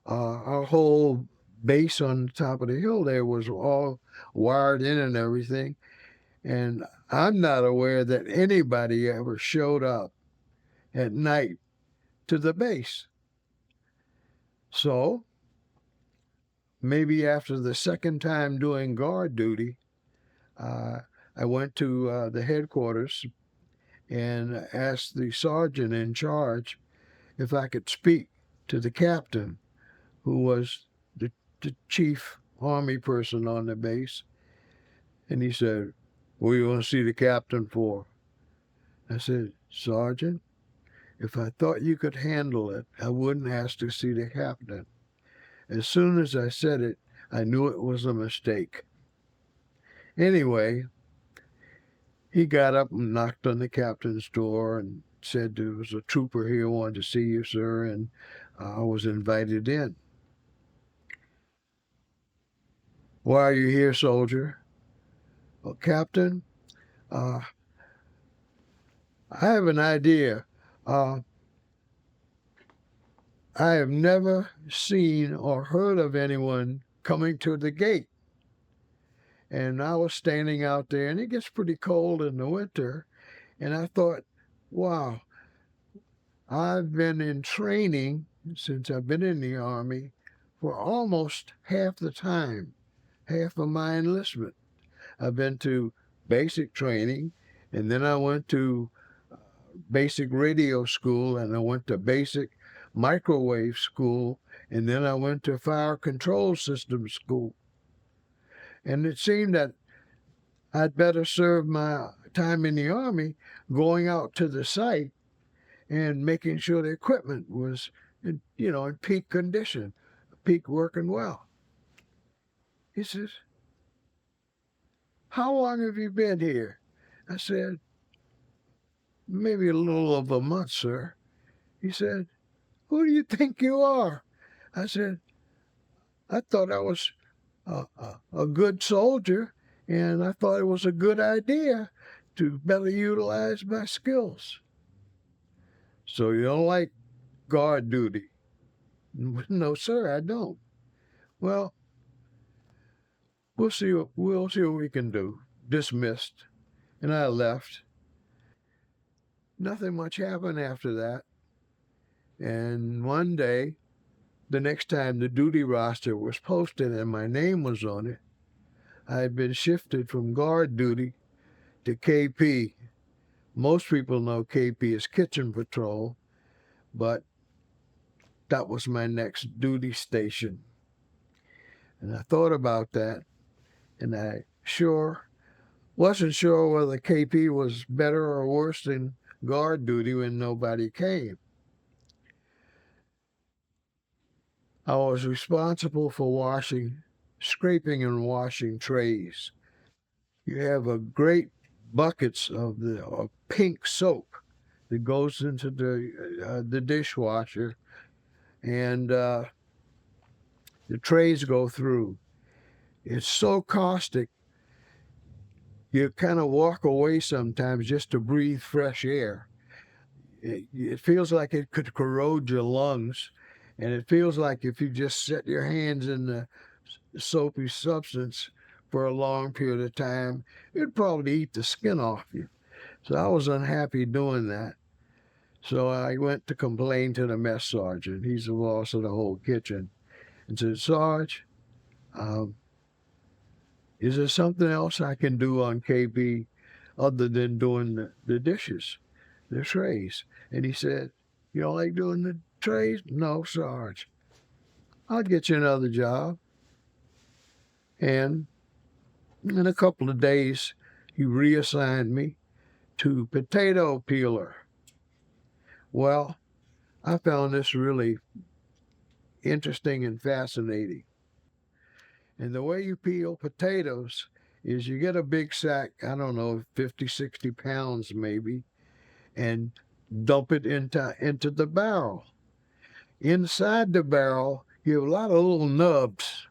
our whole base on the top of the hill there was all wired in and everything. And I'm not aware that anybody ever showed up at night to the base. So maybe after the second time doing guard duty, uh, I went to the headquarters and asked the sergeant in charge if I could speak to the captain, who was the chief army person on the base. And he said, "What do you want to see the captain for?" I said, "Sergeant, if I thought you could handle it, I wouldn't ask to see the captain." As soon as I said it, I knew it was a mistake. Anyway, he got up and knocked on the captain's door and said there was a trooper here who wanted to see you, sir, and I was invited in. "Why are you here, soldier?" "Well, Captain, uh, I have an idea. Uh, I have never seen or heard of anyone coming to the gate. And I was standing out there, and it gets pretty cold in the winter. And I thought, wow, I've been in training since I've been in the Army for almost half the time, half of my enlistment. I've been to basic training, and then I went to basic radio school, and I went to basic microwave school, and then I went to fire control system school. And it seemed that I'd better serve my time in the Army going out to the site and making sure the equipment was, in peak condition, peak working well. He says, "How long have you been here?" I said, "Maybe a little over a month, sir." He said, "Who do you think you are?" I said, "I thought I was a good soldier, and I thought it was a good idea to better utilize my skills." "So you don't like guard duty?" "No, sir, I don't." "Well, we'll see what we can do." Dismissed, and I left. Nothing much happened after that. And one day, the next time the duty roster was posted and my name was on it, I had been shifted from guard duty to KP. Most people know KP as kitchen patrol, but that was my next duty station. And I thought about that, and I wasn't sure whether KP was better or worse than guard duty when nobody came. I was responsible for scraping and washing trays. You have a great buckets of the pink soap that goes into the dishwasher, and the trays go through. It's so caustic, you kind of walk away sometimes just to breathe fresh air. It feels like it could corrode your lungs, and it feels like if you just set your hands in the soapy substance for a long period of time, it'd probably eat the skin off you. So I was unhappy doing that. So I went to complain to the mess sergeant. He's the boss of the whole kitchen, and said, "Sarge, um, is there something else I can do on KB other than doing the dishes, the trays?" And he said, "You don't like doing the trays?" "No, Sarge. I'll get you another job." And in a couple of days, he reassigned me to potato peeler. Well, I found this really interesting and fascinating. And the way you peel potatoes is you get a big sack, I don't know, 50, 60 pounds maybe, and dump it into the barrel. Inside the barrel, you have a lot of little nubs.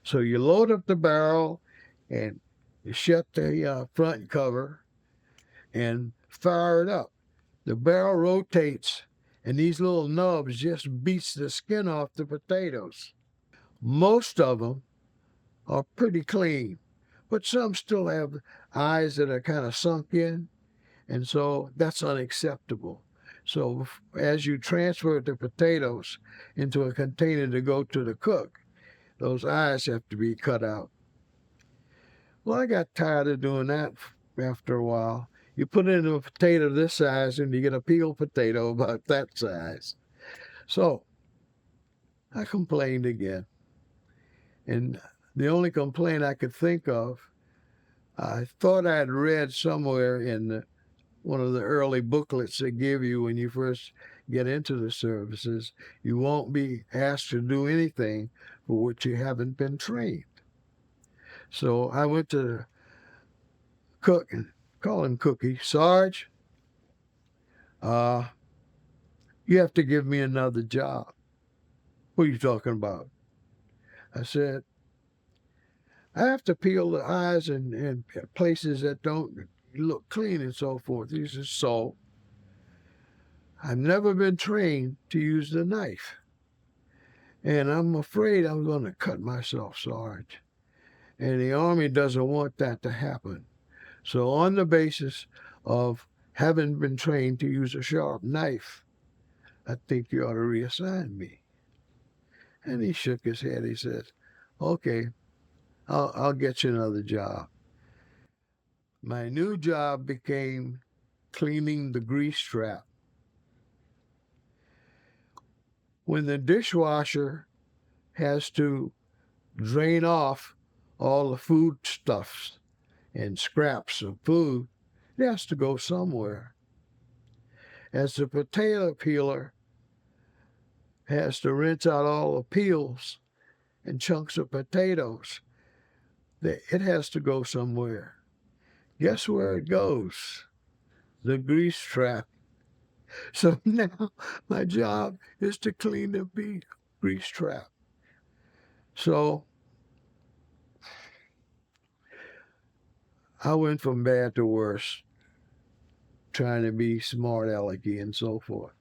So you load up the barrel and you shut the front cover and fire it up. The barrel rotates, and these little nubs just beats the skin off the potatoes. Most of them are pretty clean, but some still have eyes that are kind of sunk in, and so that's unacceptable. So as you transfer the potatoes into a container to go to the cook, those eyes have to be cut out. Well, I got tired of doing that after a while. You put in a potato this size and you get a peeled potato about that size. So I complained again. And the only complaint I could think of, I thought I'd read somewhere in one of the early booklets they give you when you first get into the services, you won't be asked to do anything for which you haven't been trained. So I went to the cook and call him Cookie. Sarge, you have to give me another job. What are you talking about? I said, I have to peel the eyes in places that don't look clean and so forth. He says, so I've never been trained to use the knife. And I'm afraid I'm going to cut myself, Sarge. And the Army doesn't want that to happen. So on the basis of having been trained to use a sharp knife, I think you ought to reassign me. And he shook his head. He said, okay, I'll get you another job. My new job became cleaning the grease trap. When the dishwasher has to drain off all the foodstuffs and scraps of food, it has to go somewhere. As the potato peeler has to rinse out all the peels and chunks of potatoes, it has to go somewhere. Guess where it goes? The grease trap. So now my job is to clean the grease trap. So I went from bad to worse, trying to be smart alecky and so forth.